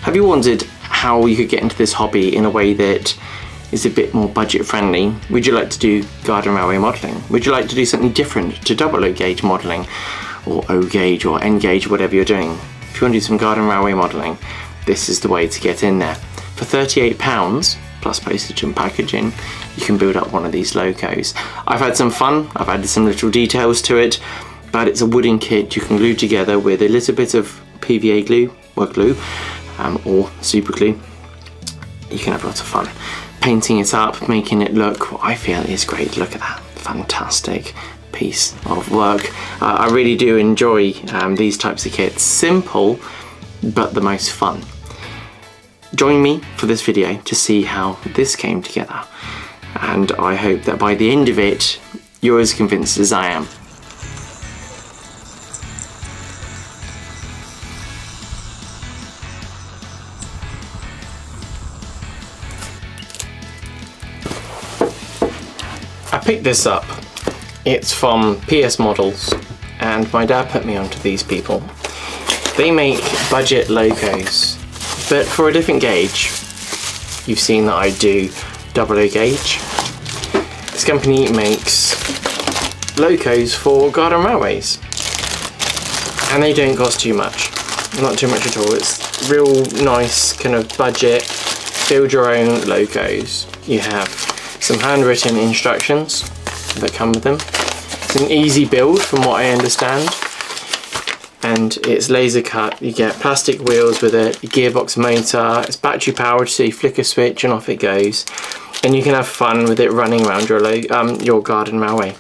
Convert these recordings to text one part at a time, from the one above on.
Have you wondered how you could get into this hobby in a way that is a bit more budget friendly? Would you like to do garden railway modelling? Would you like to do something different to double O gauge modelling, or O gauge or N gauge, whatever you're doing? If you want to do some garden railway modelling, this is the way to get in there. For £38 plus postage and packaging, you can build up one of these locos. I've had some fun, I've added some little details to it, but it's a wooden kit you can glue together with a little bit of PVA glue, or super glue. You can have lots of fun painting it up, making it look what I feel is great. Look at that, fantastic piece of work. I really do enjoy these types of kits. Simple, but the most fun. Join me for this video to see how this came together, and I hope that by the end of it you're as convinced as I am. I picked this up. It's from PS Models, and my dad put me onto these people. They make budget locos, but for a different gauge. You've seen that I do double O gauge. This company makes locos for garden railways, and they don't cost too much. Not too much at all. It's real nice kind of budget, build your own locos. You have some handwritten instructions that come with them. It's an easy build from what I understand, and it's laser cut. You get plastic wheels with a gearbox motor. It's battery powered, so you flick a switch and off it goes, and you can have fun with it running around your garden railway.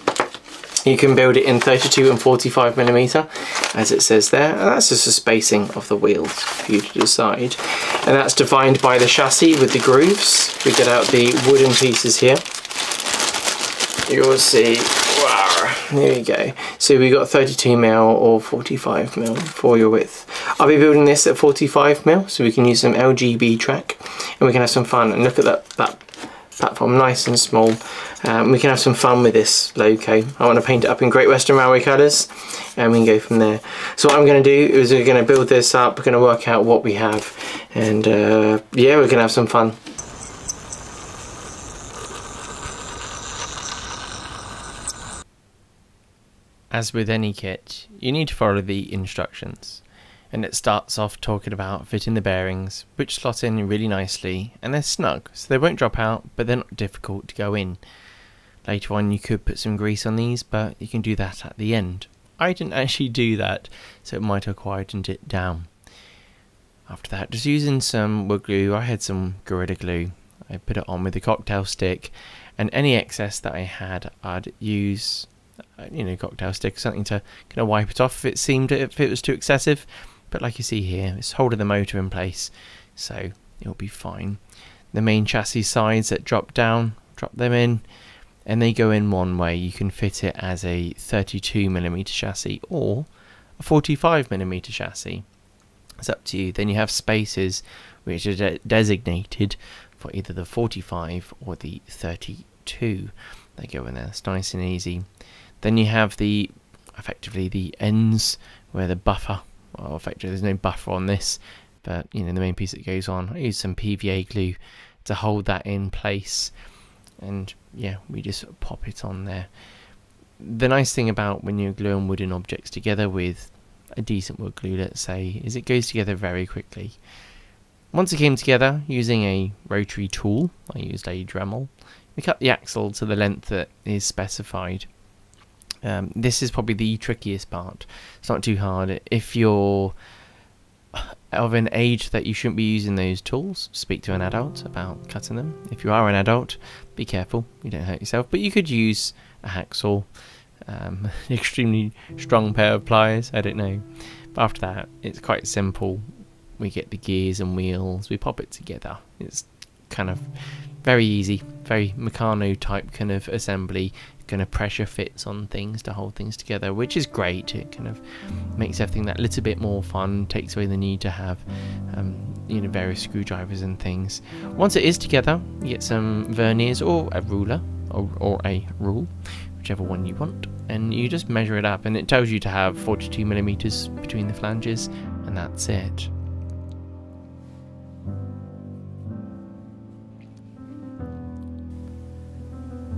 You can build it in 32 and 45mm, as it says there, and that's just the spacing of the wheels for you to decide. And that's defined by the chassis with the grooves. We get out the wooden pieces here. You'll see, wow, there we go. So we got 32mm or 45mm for your width. I'll be building this at 45mm, so we can use some LGB track, and we can have some fun. And look at that platform, nice and small. We can have some fun with this loco. I want to paint it up in Great Western Railway colours, and we can go from there. So what I'm going to do is we're going to build this up, we're going to work out what we have, and yeah, we're going to have some fun. As with any kit, you need to follow the instructions, and it starts off talking about fitting the bearings, which slot in really nicely, and they're snug, so they won't drop out, but they're not difficult to go in. Later on you could put some grease on these, but you can do that at the end. I didn't actually do that, so it might have quietened it down. After that, just using some wood glue. I had some Gorilla Glue. I put it on with a cocktail stick, and any excess that I had, I'd use cocktail stick or something to kind of wipe it off if it was too excessive. But like you see here, it's holding the motor in place, so it'll be fine. The main chassis sides that drop down, drop them in, and they go in one way. You can fit it as a 32mm chassis or a 45mm chassis. It's up to you. Then you have spaces which are designated for either the 45 or the 32. They go in there. It's nice and easy. Then you have effectively the ends where the buffer, well, effectively there's no buffer on this, but the main piece that goes on. I use some PVA glue to hold that in place, and yeah, we just pop it on there. The nice thing about when you're gluing wooden objects together with a decent wood glue, let's say, is it goes together very quickly. Once it came together using a rotary tool, I used a Dremel, we cut the axle to the length that is specified. This is probably the trickiest part. It's not too hard. If you're of an age that you shouldn't be using those tools, speak to an adult about cutting them. If you are an adult, be careful, you don't hurt yourself. But you could use a hacksaw, an extremely strong pair of pliers, I don't know. But after that, it's quite simple. We get the gears and wheels, we pop it together. It's kind of very easy, very Meccano type kind of assembly. Kind of pressure fits on things to hold things together, which is great. It kind of makes everything that little bit more fun, takes away the need to have various screwdrivers and things. Once it is together, you get some verniers or a ruler or a rule, whichever one you want, and you just measure it up, and it tells you to have 42mm between the flanges, and that's it.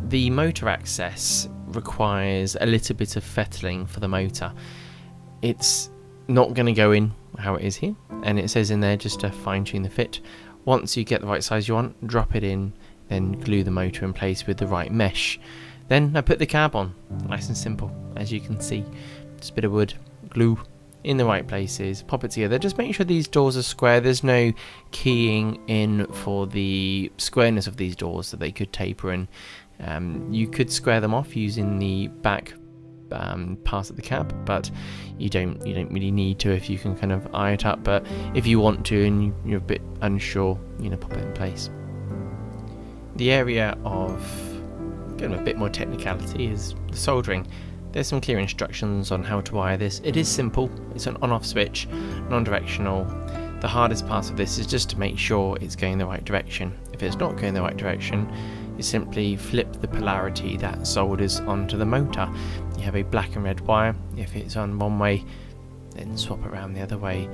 the motor access requires a little bit of fettling for the motor. It's not going to go in how it is here, and it says in there just to fine tune the fit. Once you get the right size you want, drop it in, then glue the motor in place with the right mesh. Then I put the cab on, nice and simple, as you can see. Just a bit of wood, glue in the right places, pop it together. Just make sure these doors are square. There's no keying in for the squareness of these doors, so they could taper in. You could square them off using the back part of the cab, but you don't really need to if you can kind of eye it up. But if you want to and you're a bit unsure, pop it in place. The area of getting a bit more technicality is the soldering. There's some clear instructions on how to wire this. It is simple. It's an on-off switch, non-directional. The hardest part of this is just to make sure it's going the right direction. If it's not going the right direction, you simply flip the polarity that solders onto the motor. You have a black and red wire. If it's on one way, then swap it around the other way.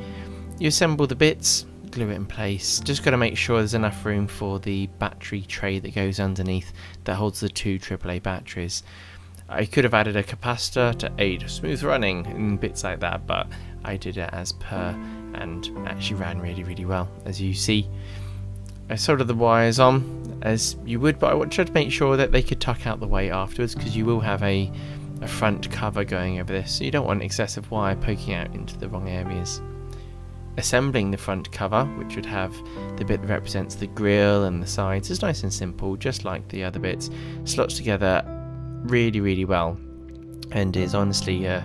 You assemble the bits, glue it in place. Just got to make sure there's enough room for the battery tray that goes underneath that holds the 2 AAA batteries. I could have added a capacitor to aid smooth running and bits like that, but I did it as per and actually ran really well. As you see, I soldered the wires on as you would, but I tried to make sure that they could tuck out the way afterwards, because you will have a front cover going over this, so you don't want excessive wire poking out into the wrong areas. Assembling the front cover, which would have the bit that represents the grille and the sides, is nice and simple, just like the other bits. Slots together really well, and is honestly it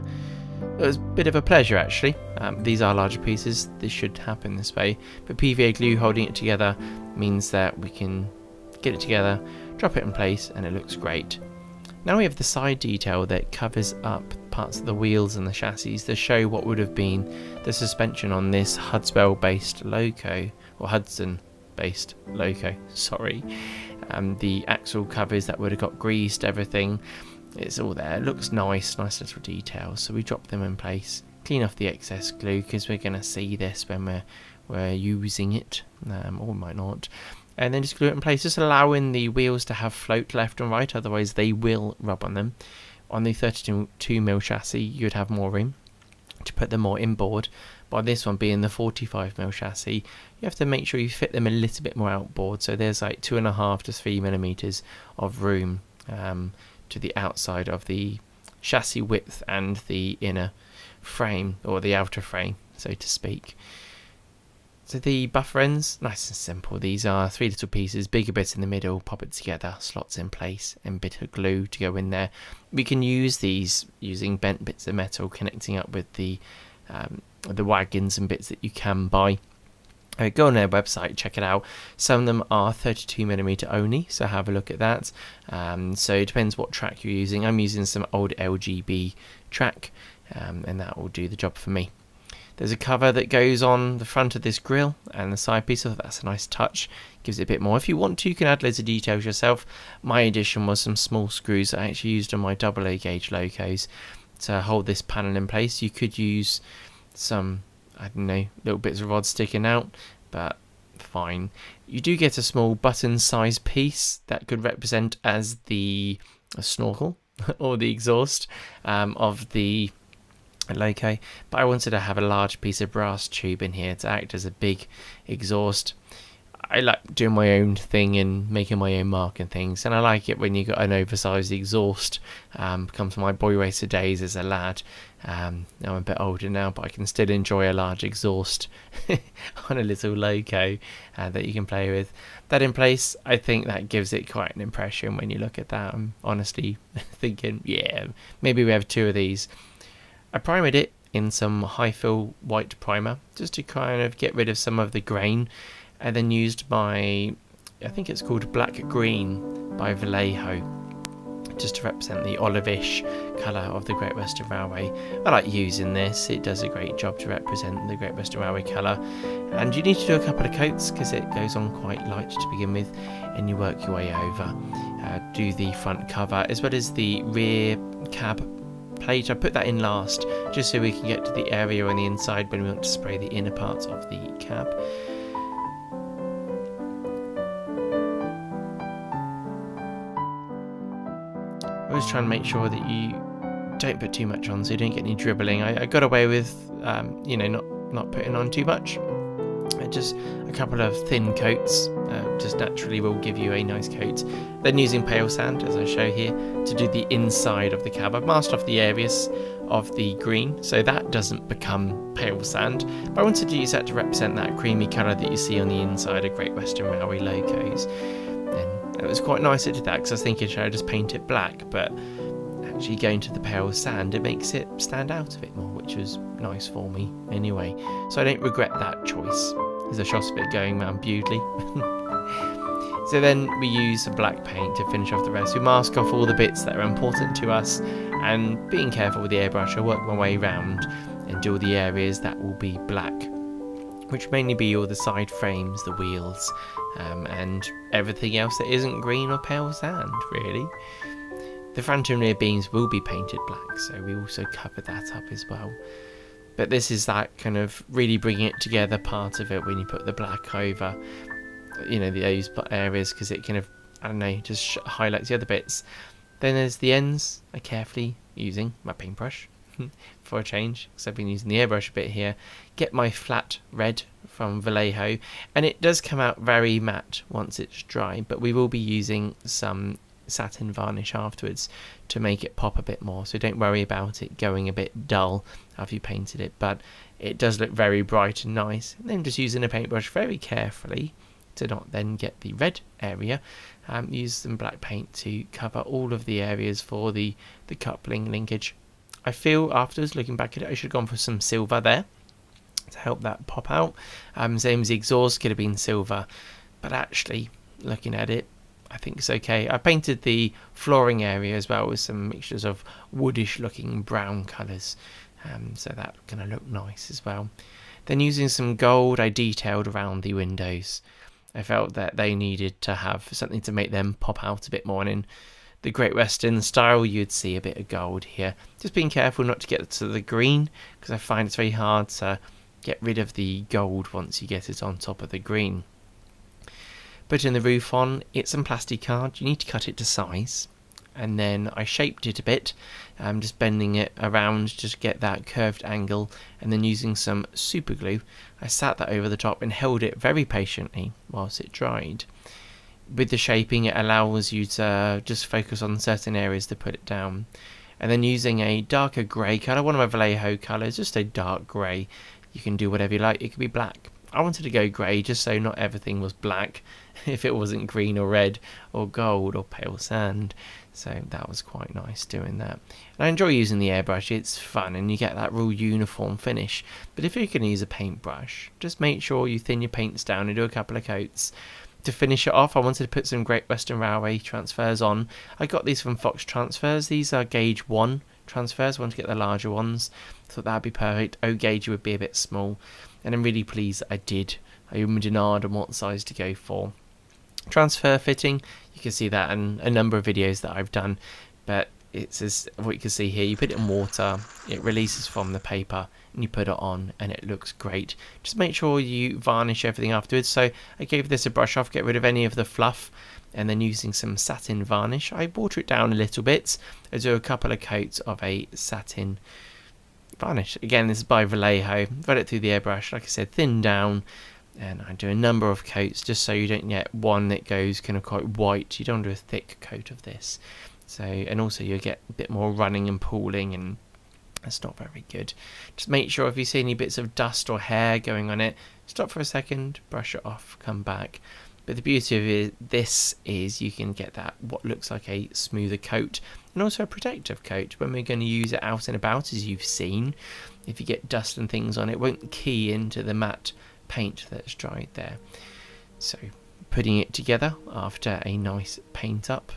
was a bit of a pleasure actually. These are larger pieces, this should happen this way, but PVA glue holding it together means that we can get it together, drop it in place, and it looks great. Now we have the side detail that covers up parts of the wheels and the chassis to show what would have been the suspension on this Hudson based Loco, sorry. The axle covers that would have got greased, everything, it's all there. It looks nice little details, so we drop them in place, clean off the excess glue because we're going to see this when we're using it, or we might not, and then just glue it in place, just allowing the wheels to have float left and right, otherwise they will rub on them. On the 32mm chassis you would have more room to put them more inboard. By this one being the 45mm chassis, you have to make sure you fit them a little bit more outboard, so there's like 2.5 to 3mm of room to the outside of the chassis width and the inner frame, or the outer frame, so to speak. So the buffer ends, nice and simple. These are 3 little pieces, bigger bit in the middle, pop it together, slots in place, and bit of glue to go in there. We can use these using bent bits of metal connecting up with the wagons and bits that you can buy. Go on their website, check it out. Some of them are 32mm only, so have a look at that. So it depends what track you're using. I'm using some old LGB track, and that will do the job for me. There's a cover that goes on the front of this grille and the side piece, so that's a nice touch, gives it a bit more. If you want to, you can add loads of details yourself. My addition was some small screws that I actually used on my AA gauge Locos to hold this panel in place. You could use some, I don't know, little bits of rod sticking out, but fine. You do get a small button size piece that could represent as the snorkel or the exhaust of the Loco, but I wanted to have a large piece of brass tube in here to act as a big exhaust. I like doing my own thing and making my own mark and things, and I like it when you got an oversized exhaust. Comes from my boy racer days as a lad. Now I'm a bit older now, but I can still enjoy a large exhaust on a little Loco that you can play with. That in place, I think that gives it quite an impression when you look at that. I'm honestly thinking, yeah, maybe we have 2 of these. I primed it in some high fill white primer just to kind of get rid of some of the grain, and then used my, I think it's called Black Green by Vallejo, just to represent the olive-ish colour of the Great Western Railway. I like using this, it does a great job to represent the Great Western Railway colour, and you need to do a couple of coats because it goes on quite light to begin with, and you work your way over. Do the front cover as well as the rear cab plate. I put that in last just so we can get to the area on the inside when we want to spray the inner parts of the cab. always try and make sure that you don't put too much on so you don't get any dribbling. I got away with, you know, not putting on too much. Just a couple of thin coats just naturally will give you a nice coat. Then using pale sand, as I show here, to do the inside of the cab. I've masked off the areas of the green so that doesn't become pale sand, but I wanted to use that to represent that creamy colour that you see on the inside of Great Western Railway Locos. And it was quite nice I did that, because I was thinking should I just paint it black, but actually going to the pale sand, it makes it stand out a bit more, which was nice for me anyway. So I don't regret that choice. There's a shot of it going around beautifully. So then we use some black paint to finish off the rest. We mask off all the bits that are important to us, and being careful with the airbrush, I work my way around and do all the areas that will be black, which mainly be all the side frames, the wheels, and everything else that isn't green or pale sand, really. The front and rear beams will be painted black, so we also cover that up as well. But this is that kind of really bringing it together part of it when you put the black over, you know, those areas, because it kind of, I don't know, just highlights the other bits. Then there's the ends. I carefully, using my paintbrush for a change, because I've been using the airbrush a bit here, get my flat red from Vallejo, and it does come out very matte once it's dry, but we will be using some satin varnish afterwards to make it pop a bit more, so don't worry about it going a bit dull after you painted it, but it does look very bright and nice. And then just using a paintbrush very carefully to not then get the red area, use some black paint to cover all of the areas for the coupling linkage. I feel afterwards, looking back at it, I should have gone for some silver there to help that pop out. Same as the exhaust could have been silver, but actually looking at it, I think it's okay. I painted the flooring area as well with some mixtures of woodish looking brown colours, so that going to look nice as well. Then using some gold, I detailed around the windows. I felt that they needed to have something to make them pop out a bit more, and in the Great Western style you'd see a bit of gold here. Just being careful not to get to the green, because I find it's very hard to get rid of the gold once you get it on top of the green. Putting the roof on, it's some plastic card, you need to cut it to size, and then I shaped it a bit, just bending it around just to get that curved angle, and then using some super glue I sat that over the top and held it very patiently whilst it dried. With the shaping, it allows you to just focus on certain areas to put it down, and then using a darker grey colour, one of my Vallejo colours, just a dark grey. You can do whatever you like, it could be black. I wanted to go grey just so not everything was black if it wasn't green or red or gold or pale sand, so that was quite nice doing that. And I enjoy using the airbrush, it's fun and you get that real uniform finish. But if you're going to use a paintbrush, just make sure you thin your paints down and do a couple of coats. To finish it off, I wanted to put some Great Western Railway transfers on. I got these from Fox Transfers. These are gauge 1 transfers. I want to get the larger ones. Thought that'd be perfect. O gauge would be a bit small, and I'm really pleased that I did. I ummed and ahed on what size to go for. Transfer fitting, you can see that in a number of videos that I've done, but it's as what you can see here. You put it in water, it releases from the paper, and you put it on, and it looks great. Just make sure you varnish everything afterwards. So I gave this a brush off, get rid of any of the fluff, and then using some satin varnish, I water it down a little bit. I do a couple of coats of a satin varnish. Again, this is by Vallejo. Run it through the airbrush, like I said, thin down, and I do a number of coats just so you don't get one that goes kind of quite white. You don't want to do a thick coat of this. So, and also you get a bit more running and pooling, and that's not very good. Just make sure if you see any bits of dust or hair going on it, stop for a second, brush it off, come back. But the beauty of this is you can get that what looks like a smoother coat, and also a protective coat when we're going to use it out and about, as you've seen. If you get dust and things on it, it won't key into the matte paint that's dried there. So putting it together after a nice paint up,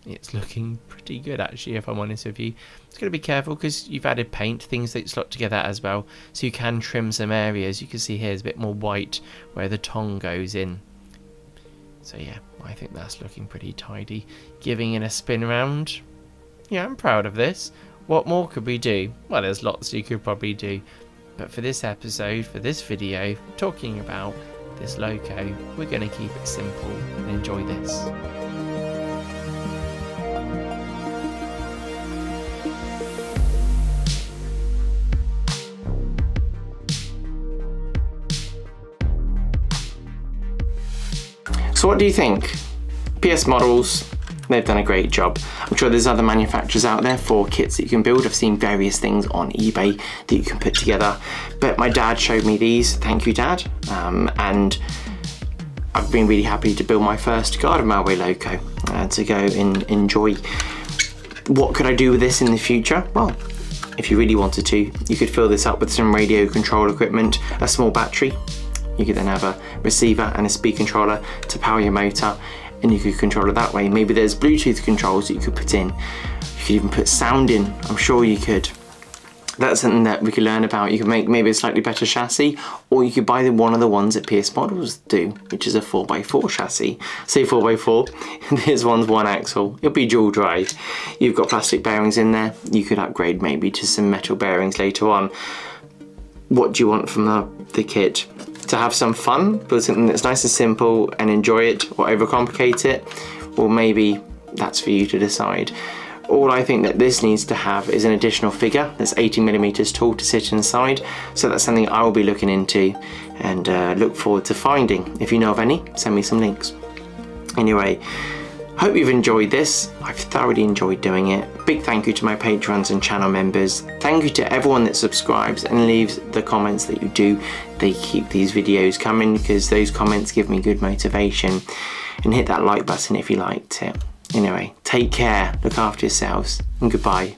it's looking pretty good actually, if I'm honest with you. It's got to be careful because you've added paint, things that slot together as well, so you can trim some areas. You can see here it's a bit more white where the tongue goes in. So yeah, I think that's looking pretty tidy. Giving it a spin around. Yeah, I'm proud of this. What more could we do? Well, there's lots you could probably do. But for this episode, for this video, talking about this loco, we're going to keep it simple and enjoy this. So what do you think? PS Models, they've done a great job. I'm sure there's other manufacturers out there for kits that you can build. I've seen various things on eBay that you can put together, but my dad showed me these. Thank you, Dad. And I've been really happy to build my first Garden Railway Loco to go and enjoy. What could I do with this in the future? Well, if you really wanted to, you could fill this up with some radio control equipment, a small battery. You could then have a receiver and a speed controller to power your motor, and you could control it that way. Maybe there's Bluetooth controls that you could put in. You could even put sound in, I'm sure you could. That's something that we could learn about. You could make maybe a slightly better chassis, or you could buy one of the ones that PS Models do, which is a 4x4 chassis. Say 4x4, this one's one axle. It'll be dual drive. You've got plastic bearings in there. You could upgrade maybe to some metal bearings later on. What do you want from the kit? To have some fun, build something that's nice and simple and enjoy it, or overcomplicate it? Or maybe that's for you to decide. All I think that this needs to have is an additional figure that's 80mm tall to sit inside, so that's something I will be looking into and look forward to finding. If you know of any, send me some links. Anyway, hope you've enjoyed this. I've thoroughly enjoyed doing it. Big thank you to my patrons and channel members. Thank you to everyone that subscribes and leaves the comments that you do. They keep these videos coming because those comments give me good motivation. And hit that like button if you liked it. Anyway, take care, look after yourselves, and goodbye.